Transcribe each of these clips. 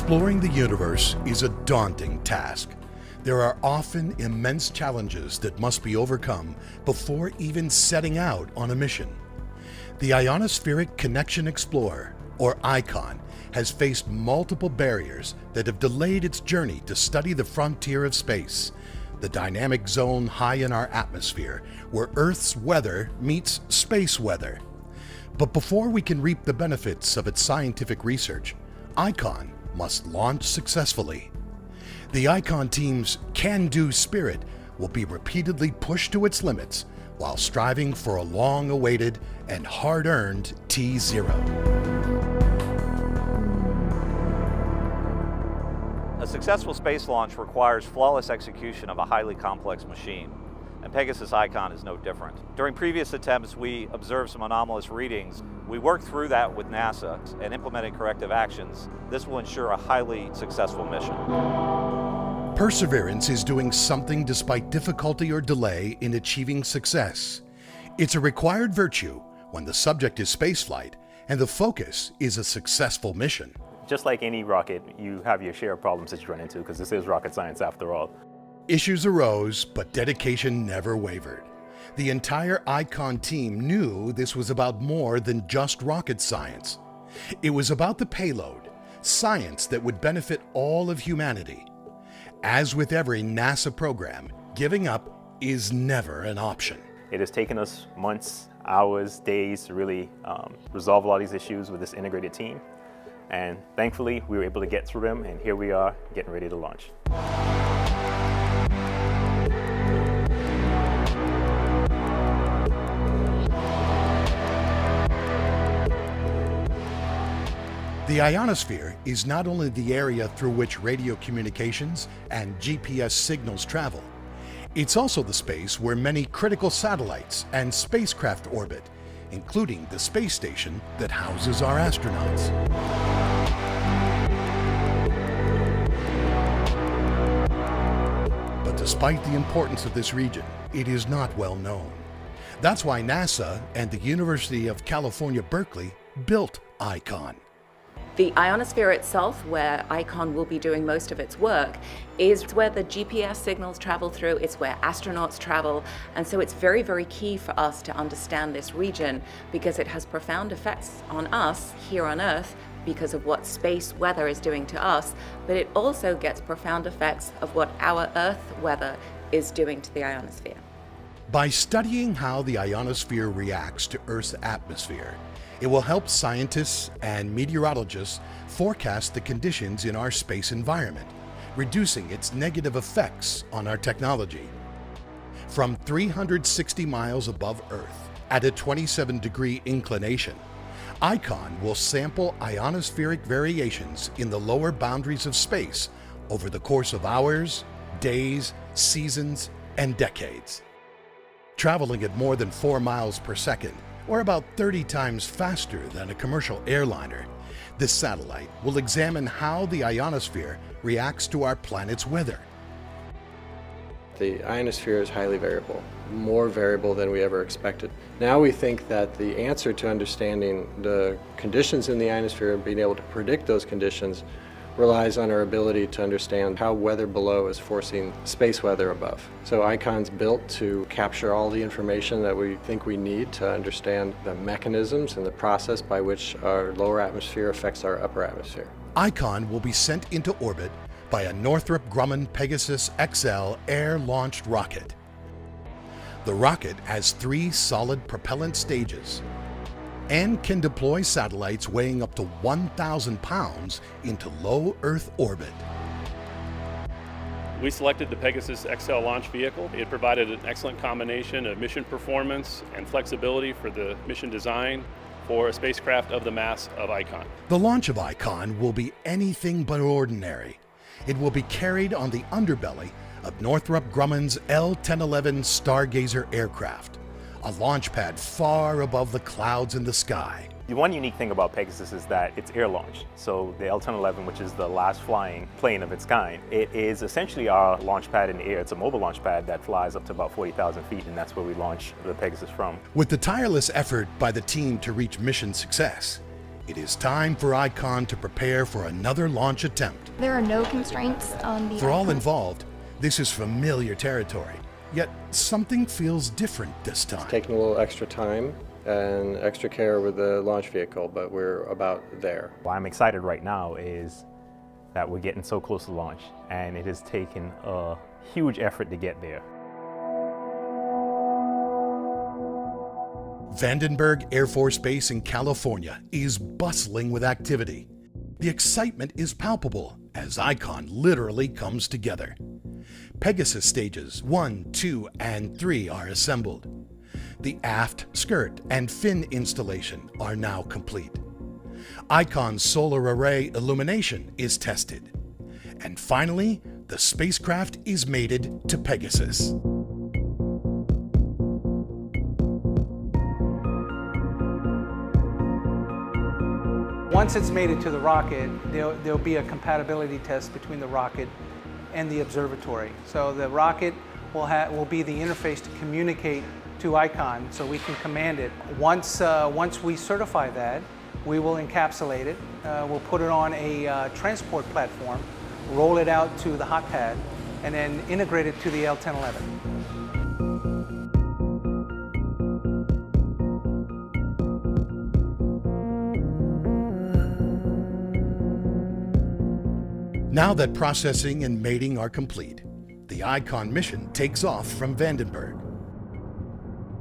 Exploring the universe is a daunting task. There are often immense challenges that must be overcome before even setting out on a mission. The Ionospheric Connection Explorer, or ICON, has faced multiple barriers that have delayed its journey to study the frontier of space, the dynamic zone high in our atmosphere, where Earth's weather meets space weather. But before we can reap the benefits of its scientific research, ICON must launch successfully. The ICON team's can-do spirit will be repeatedly pushed to its limits while striving for a long-awaited and hard-earned T0. A successful space launch requires flawless execution of a highly complex machine, and Pegasus ICON is no different. During previous attempts, we observed some anomalous readings. We worked through that with NASA and implemented corrective actions. This will ensure a highly successful mission. Perseverance is doing something despite difficulty or delay in achieving success. It's a required virtue when the subject is spaceflight and the focus is a successful mission. Just like any rocket, you have your share of problems that you run into, because this is rocket science after all. Issues arose, but dedication never wavered. The entire ICON team knew this was about more than just rocket science. It was about the payload, science that would benefit all of humanity. As with every NASA program, giving up is never an option. It has taken us months, hours, days to really resolve a lot of these issues with this integrated team. And thankfully, we were able to get through them, and here we are getting ready to launch. The ionosphere is not only the area through which radio communications and GPS signals travel, it's also the space where many critical satellites and spacecraft orbit, including the space station that houses our astronauts. But despite the importance of this region, it is not well known. That's why NASA and the University of California, Berkeley built ICON. The ionosphere itself, where ICON will be doing most of its work, is where the GPS signals travel through, it's where astronauts travel, and so it's very, very key for us to understand this region because it has profound effects on us here on Earth because of what space weather is doing to us, but it also gets profound effects of what our Earth weather is doing to the ionosphere. By studying how the ionosphere reacts to Earth's atmosphere, it will help scientists and meteorologists forecast the conditions in our space environment, reducing its negative effects on our technology. From 360 miles above Earth, at a 27-degree inclination, ICON will sample ionospheric variations in the lower boundaries of space over the course of hours, days, seasons, and decades. Traveling at more than 4 miles per second, or about 30 times faster than a commercial airliner, this satellite will examine how the ionosphere reacts to our planet's weather. The ionosphere is highly variable, more variable than we ever expected. Now we think that the answer to understanding the conditions in the ionosphere and being able to predict those conditions relies on our ability to understand how weather below is forcing space weather above. So ICON's built to capture all the information that we think we need to understand the mechanisms and the process by which our lower atmosphere affects our upper atmosphere. ICON will be sent into orbit by a NORTHROP Grumman Pegasus XL air-launched rocket. The rocket has 3 solid propellant stages and can deploy satellites weighing up to 1,000 pounds into low Earth orbit. We selected the Pegasus XL launch vehicle. It provided an excellent combination of mission performance and flexibility for the mission design for a spacecraft of the mass of ICON. The launch of ICON will be anything but ordinary. It will be carried on the underbelly of Northrop Grumman's L-1011 Stargazer aircraft, a launch pad far above the clouds in the sky. The one unique thing about Pegasus is that it's air-launched. So the L-1011, which is the last flying plane of its kind, it is essentially our launch pad in the air. It's a mobile launch pad that flies up to about 40,000 feet, and that's where we launch the Pegasus from. With the tireless effort by the team to reach mission success, It is time for Icon to prepare for another launch attempt. There are no constraints on the For all Icon. involved, this is familiar territory, yet something feels different this time. Taking a little extra time and extra care with the launch vehicle, but we're about there. Why I'm excited right now is that we're getting so close to launch, and it has taken a huge effort to get there. Vandenberg Air Force Base in California is bustling with activity. The excitement is palpable as Icon literally comes together. Pegasus stages 1, 2, and 3 are assembled. The aft, skirt, and fin installation are now complete. Icon's solar array illumination is tested. And finally, the spacecraft is mated to Pegasus. Once it's mated to the rocket, there'll be a compatibility test between the rocket and the observatory. So the rocket will be the interface to communicate to Icon so we can command it. Once we certify that, we will encapsulate it. We'll put it on a transport platform, roll it out to the hot pad, and then integrate it to the L-1011. Now that processing and mating are complete, the Icon mission takes off from Vandenberg.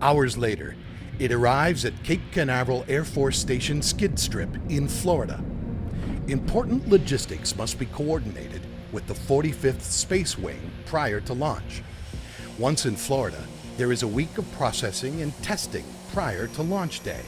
Hours later, it arrives at Cape Canaveral Air Force Station skid strip in Florida. Important logistics must be coordinated with the 45th Space Wing prior to launch. Once in Florida, there is a week of processing and testing prior to launch day.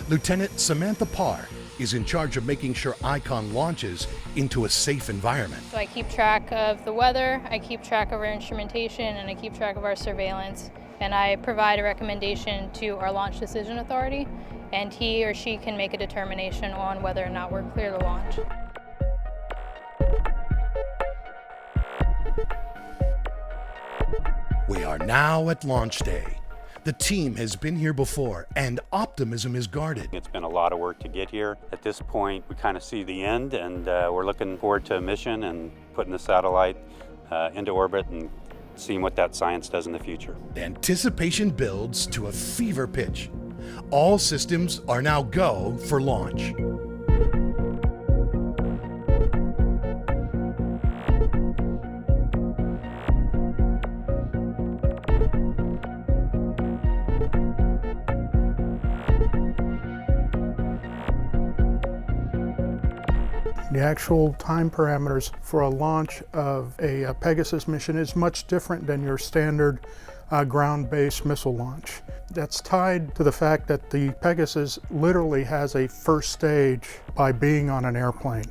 Lieutenant Samantha PARR is in charge of making sure Icon launches into a safe environment. So I keep track of the weather, I keep track of our instrumentation, and I keep track of our surveillance. And I provide a recommendation to our launch decision authority, and he or she can make a determination on whether or not we're clear to launch. We are now at launch day. The team has been here before, and optimism is guarded. It's been a lot of work to get here. At this point, we kind of see the end, and we're looking forward to a mission and putting the satellite into orbit and seeing what that science does in the future. Anticipation builds to a fever pitch. All systems are now go for launch. The actual time parameters for a launch of a Pegasus mission is much different than your standard ground-based missile launch. That's tied to the fact that the Pegasus literally has a first stage by being on an airplane.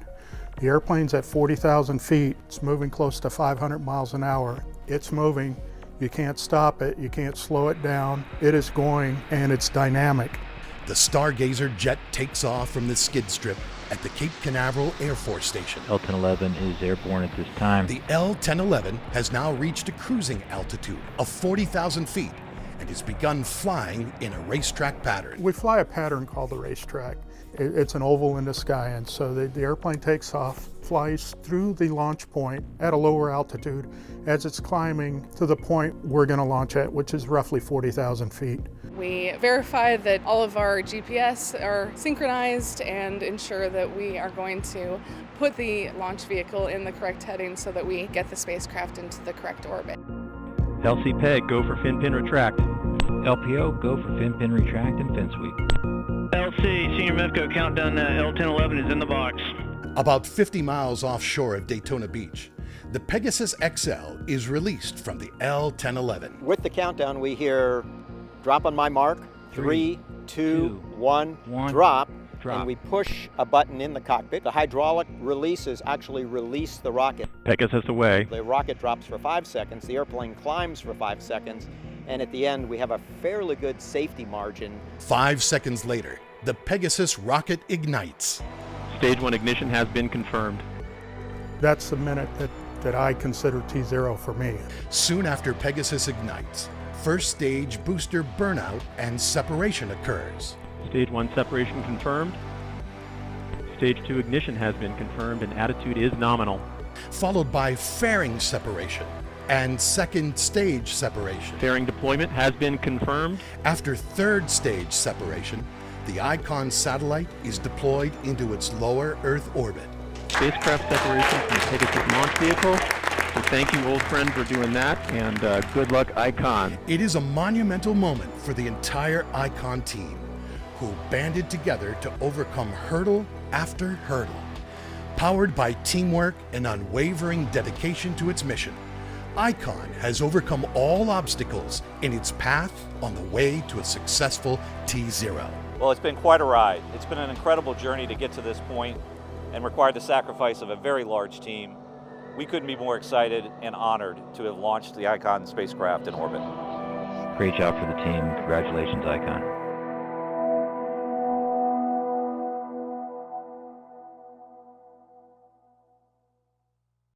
The airplane's at 40,000 feet, it's moving close to 500 miles an hour. It's moving, you can't stop it, you can't slow it down. It is going and it's dynamic. The Stargazer jet takes off from the skid strip at the Cape Canaveral Air Force Station. L-1011 is airborne at this time. The L-1011 has now reached a cruising altitude of 40,000 feet and has begun flying in a racetrack pattern. We fly a pattern called the racetrack. It's an oval in the sky, and so the airplane takes off, flies through the launch point at a lower altitude as it's climbing to the point we're going to launch at, which is roughly 40,000 feet. We verify that all of our GPS are synchronized and ensure that we are going to put the launch vehicle in the correct heading so that we get the spacecraft into the correct orbit. LC Peg, go for fin pin retract. LPO, go for fin pin retract and fin sweep. LC, Senior Medco, countdown L-1011 is in the box. About 50 miles offshore of Daytona Beach, the Pegasus XL is released from the L-1011. With the countdown, we hear drop on my mark, 3, 2, 1, drop. And we push a button in the cockpit. The hydraulic releases actually release the rocket. Pegasus away. The rocket drops for 5 seconds, the airplane climbs for 5 seconds, and at the end we have a fairly good safety margin. 5 seconds later, the Pegasus rocket ignites. Stage 1 ignition has been confirmed. That's the minute that I consider T0 for me. Soon after Pegasus ignites, first stage booster burnout and separation occurs. Stage 1 separation confirmed. Stage 2 ignition has been confirmed and attitude is nominal. Followed by fairing separation and second stage separation. Fairing deployment has been confirmed. After third stage separation, the ICON satellite is deployed into its lower Earth orbit. Spacecraft separation from the Pegasus launch vehicle. So thank you, old friend, for doing that, and good luck, ICON. It is a monumental moment for the entire ICON team, who banded together to overcome hurdle after hurdle. Powered by teamwork and unwavering dedication to its mission, ICON has overcome all obstacles in its path on the way to a successful T0. Well, it's been quite a ride. It's been an incredible journey to get to this point and required the sacrifice of a very large team. We couldn't be more excited and honored to have launched the ICON spacecraft in orbit. Great job for the team. Congratulations, ICON.